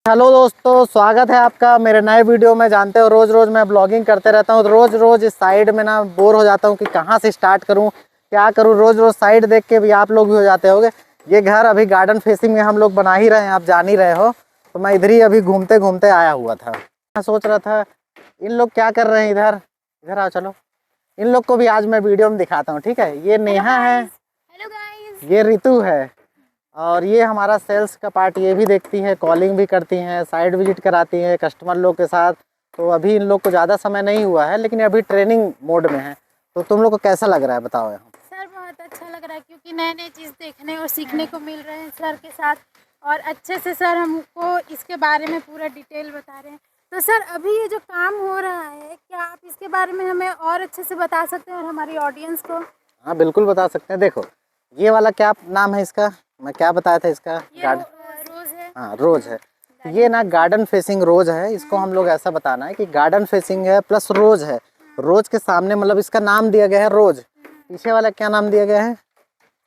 Hello दोस्तों, स्वागत है आपका मेरे नए वीडियो में। जानते हो रोज़ रोज़ मैं ब्लॉगिंग करते रहता हूँ, रोज़ रोज़ इस साइड में ना बोर हो जाता हूँ कि कहाँ से स्टार्ट करूँ, क्या करूँ। रोज़ रोज़ साइड देख के भी आप लोग भी हो जाते होगे। ये घर अभी गार्डन फेसिंग में हम लोग बना ही रहे हैं, आप जान ही रहे हो। तो मैं इधर ही अभी घूमते घूमते आया हुआ था। मैं सोच रहा था इन लोग क्या कर रहे हैं। इधर इधर आओ, चलो इन लोग को भी आज मैं वीडियो में दिखाता हूँ, ठीक है। ये नेहा है, हेलो गाइस, ये रितु है, और ये हमारा सेल्स का पार्ट। ये भी देखती है, कॉलिंग भी करती हैं, साइड विजिट कराती हैं कस्टमर लोग के साथ। तो अभी इन लोग को ज़्यादा समय नहीं हुआ है, लेकिन अभी ट्रेनिंग मोड में है। तो तुम लोग को कैसा लग रहा है बताओ यहाँ? सर बहुत अच्छा लग रहा है क्योंकि नए नए चीज़ देखने और सीखने को मिल रहे हैं सर के साथ। और अच्छे से सर हमको इसके बारे में पूरा डिटेल बता रहे हैं। तो सर अभी ये जो काम हो रहा है, क्या आप इसके बारे में हमें और अच्छे से बता सकते हैं और हमारी ऑडियंस को? हाँ बिल्कुल बता सकते हैं। देखो ये वाला क्या नाम है इसका, मैं क्या बताया था इसका? गार्डन, रोज़ है। हाँ रोज है। ये ना गार्डन फेसिंग रोज है, इसको हम लोग ऐसा बताना है कि गार्डन फेसिंग है प्लस रोज है। रोज के सामने मतलब इसका नाम दिया गया है रोज। पीछे वाला क्या नाम दिया गया है?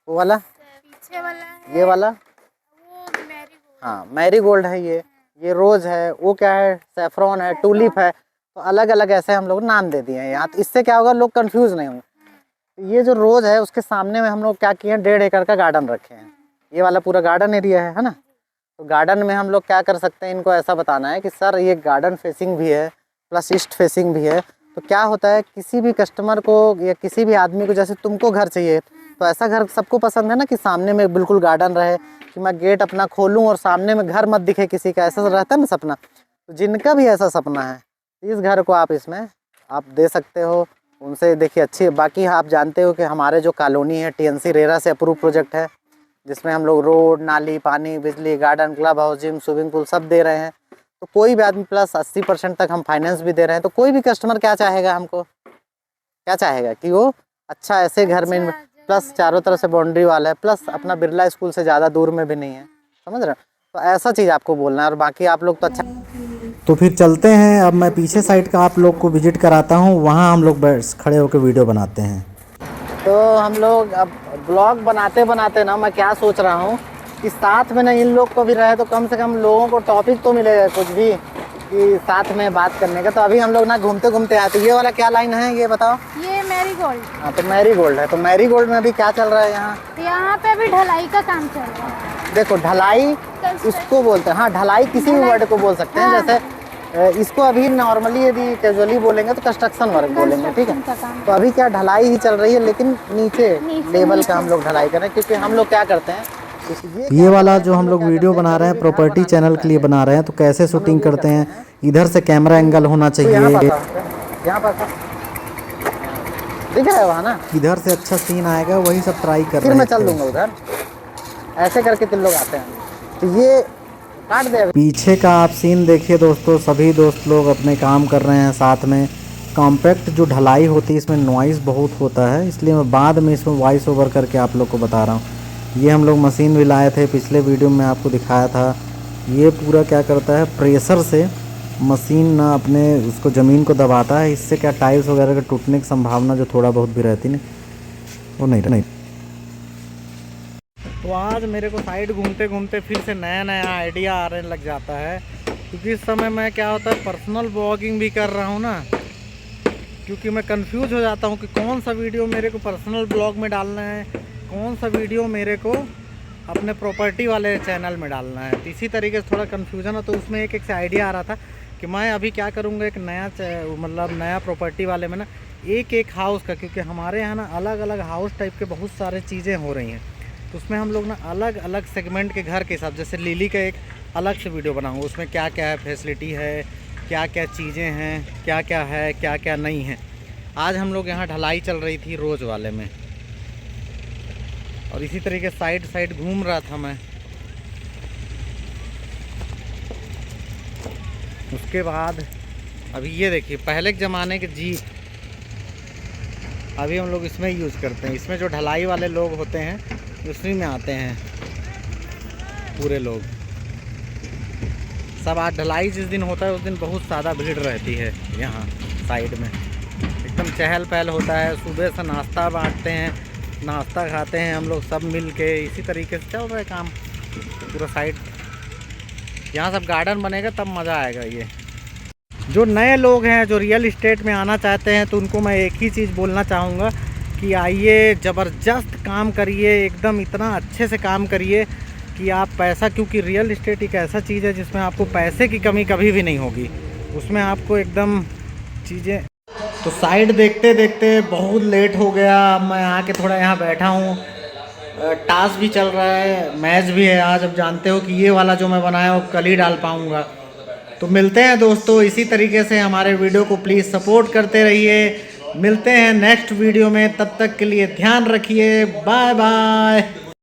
वो वाला, पीछे वाला है ये वाला, वो मैरीगोल्ड। हाँ मैरीगोल्ड है। ये रोज है। वो क्या है? सैफरॉन है, टूलिप है। तो अलग अलग ऐसे हम लोग नाम दे दिए हैं यहाँ। तो इससे क्या होगा, लोग कंफ्यूज नहीं होंगे। ये जो रोज है उसके सामने में हम लोग क्या किए हैं, 1.5 एकड़ का गार्डन रखे हैं। ये वाला पूरा गार्डन एरिया है ना। तो गार्डन में हम लोग क्या कर सकते हैं, इनको ऐसा बताना है कि सर ये गार्डन फेसिंग भी है प्लस ईस्ट फेसिंग भी है। तो क्या होता है, किसी भी कस्टमर को या किसी भी आदमी को, जैसे तुमको घर चाहिए तो ऐसा घर सबको पसंद है ना कि सामने में बिल्कुल गार्डन रहे, कि मैं गेट अपना खोलूँ और सामने में घर मत दिखे किसी का, ऐसा रहता है ना सपना। तो जिनका भी ऐसा सपना है, इस घर को आप इसमें आप दे सकते हो। उनसे देखिए अच्छी। बाकी आप जानते हो कि हमारे जो कॉलोनी है TNC रेरा से अप्रूव प्रोजेक्ट है, जिसमें हम लोग रोड, नाली, पानी, बिजली, garden, club house, gym, swimming pool सब दे रहे हैं। तो कोई भी आदमी प्लस 80% तक हम फाइनेंस भी दे रहे हैं। तो कोई भी कस्टमर क्या चाहेगा, हमको क्या चाहेगा कि वो अच्छा ऐसे घर में, प्लस चारों तरफ से बाउंड्री वाला है, प्लस अपना बिरला स्कूल से ज़्यादा दूर में भी नहीं है, समझ रहे हो। तो ऐसा चीज़ आपको बोलना है। और बाकी आप लोग तो अच्छा। तो फिर चलते हैं। अब मैं पीछे साइड का आप लोग को विजिट कराता हूँ, वहाँ हम लोग खड़े होकर वीडियो बनाते हैं। तो हम लोग अब ब्लॉग बनाते बनाते ना, मैं क्या सोच रहा हूँ कि साथ में ना इन लोग को भी रहे तो कम से कम लोगों को टॉपिक तो मिलेगा कुछ भी, कि साथ में बात करने का। तो अभी हम लोग ना घूमते घूमते आए। तो ये वाला क्या लाइन है, ये बताओ? ये मैरीगोल्ड। हाँ तो मैरीगोल्ड है। तो मैरीगोल्ड में अभी क्या चल रहा है यहाँ? यहाँ पे अभी ढलाई का काम चल रहा है। देखो ढलाई इसको बोलते हैं। हाँ ढलाई किसी भी वर्ड को बोल सकते हैं। हाँ। जैसे इसको अभी नॉर्मली यदि कैजुअली बोलेंगे तो कंस्ट्रक्शन वर्क बोलेंगे, ठीक है। तो अभी क्या ढलाई ही चल रही है, लेकिन नीचे लेवल का हम लोग ढलाई कर रहे हैं। क्योंकि हम लोग क्या करते हैं, ये वाला जो हम लोग वीडियो बना रहे हैं प्रॉपर्टी चैनल के लिए बना रहे हैं, तो कैसे शूटिंग करते हैं, इधर से कैमरा एंगल होना चाहिए, यहाँ पर दिख रहा है वहाँ ना, इधर से अच्छा सीन आएगा, वही सब ट्राई कर फिर रहे मैं हैं। चल दूंगा उधर, ऐसे करके 3 लोग आते हैं। तो ये काट दे। पीछे का आप सीन देखिए दोस्तों, सभी दोस्त लोग अपने काम कर रहे हैं साथ में। कॉम्पैक्ट जो ढलाई होती है इसमें नॉइज़ बहुत होता है, इसलिए मैं बाद में इसमें वॉइस ओवर करके आप लोग को बता रहा हूँ। ये हम लोग मशीन भी लाए थे, पिछले वीडियो में आपको दिखाया था। ये पूरा क्या करता है, प्रेशर से मशीन ना अपने उसको ज़मीन को दबाता है। इससे क्या टाइल्स वगैरह के टूटने की संभावना जो थोड़ा बहुत भी रहती नहीं, वो नहीं। तो आज मेरे को साइड घूमते घूमते फिर से नया नया आइडिया आने लग जाता है। क्योंकि इस समय मैं क्या होता है, पर्सनल ब्लॉगिंग भी कर रहा हूँ ना। क्योंकि मैं कंफ्यूज हो जाता हूँ कि कौन सा वीडियो मेरे को पर्सनल ब्लॉग में डालना है, कौन सा वीडियो मेरे को अपने प्रॉपर्टी वाले चैनल में डालना है। तो इसी तरीके से थोड़ा कन्फ्यूज़न है। तो उसमें एक से आइडिया आ रहा था कि मैं अभी क्या करूँगा, एक नया मतलब नया प्रॉपर्टी वाले में ना एक हाउस का, क्योंकि हमारे यहाँ ना अलग अलग हाउस टाइप के बहुत सारे चीज़ें हो रही हैं। तो उसमें हम लोग ना अलग अलग सेगमेंट के घर के हिसाब, जैसे लिली का एक अलग से वीडियो बनाऊँगा, उसमें क्या क्या है, फैसिलिटी है, क्या क्या चीज़ें हैं, क्या क्या है, क्या क्या नहीं है। आज हम लोग यहाँ ढलाई चल रही थी रोज़ वाले में, और इसी तरीके साइड साइड घूम रहा था मैं। उसके बाद अभी ये देखिए, पहले के ज़माने के जीप अभी हम लोग इसमें यूज़ करते हैं। इसमें जो ढलाई वाले लोग होते हैं उसी में आते हैं पूरे लोग सब। आज ढलाई जिस दिन होता है उस दिन बहुत ज़्यादा भीड़ रहती है यहाँ साइड में, एकदम चहल पहल होता है। सुबह से नाश्ता बांटते हैं, नाश्ता खाते हैं हम लोग सब मिल के। इसी तरीके से चल रहा है काम पूरा साइड। यहाँ सब गार्डन बनेगा तब मज़ा आएगा। ये जो नए लोग हैं जो रियल इस्टेट में आना चाहते हैं तो उनको मैं एक ही चीज़ बोलना चाहूँगा कि आइए, ज़बरदस्त काम करिए, एकदम इतना अच्छे से काम करिए कि आप पैसा, क्योंकि रियल इस्टेट एक ऐसा चीज़ है जिसमें आपको पैसे की कमी कभी भी नहीं होगी, उसमें आपको एकदम चीज़ें। तो साइड देखते देखते बहुत लेट हो गया, मैं आके थोड़ा यहाँ बैठा हूँ, टास्क भी चल रहा है, मैच भी है आज। अब जानते हो कि ये वाला जो मैं बनाया वो कल ही डाल पाऊँगा। तो मिलते हैं दोस्तों, इसी तरीके से हमारे वीडियो को प्लीज़ सपोर्ट करते रहिए। मिलते हैं नेक्स्ट वीडियो में, तब तक के लिए ध्यान रखिए, बाय बाय।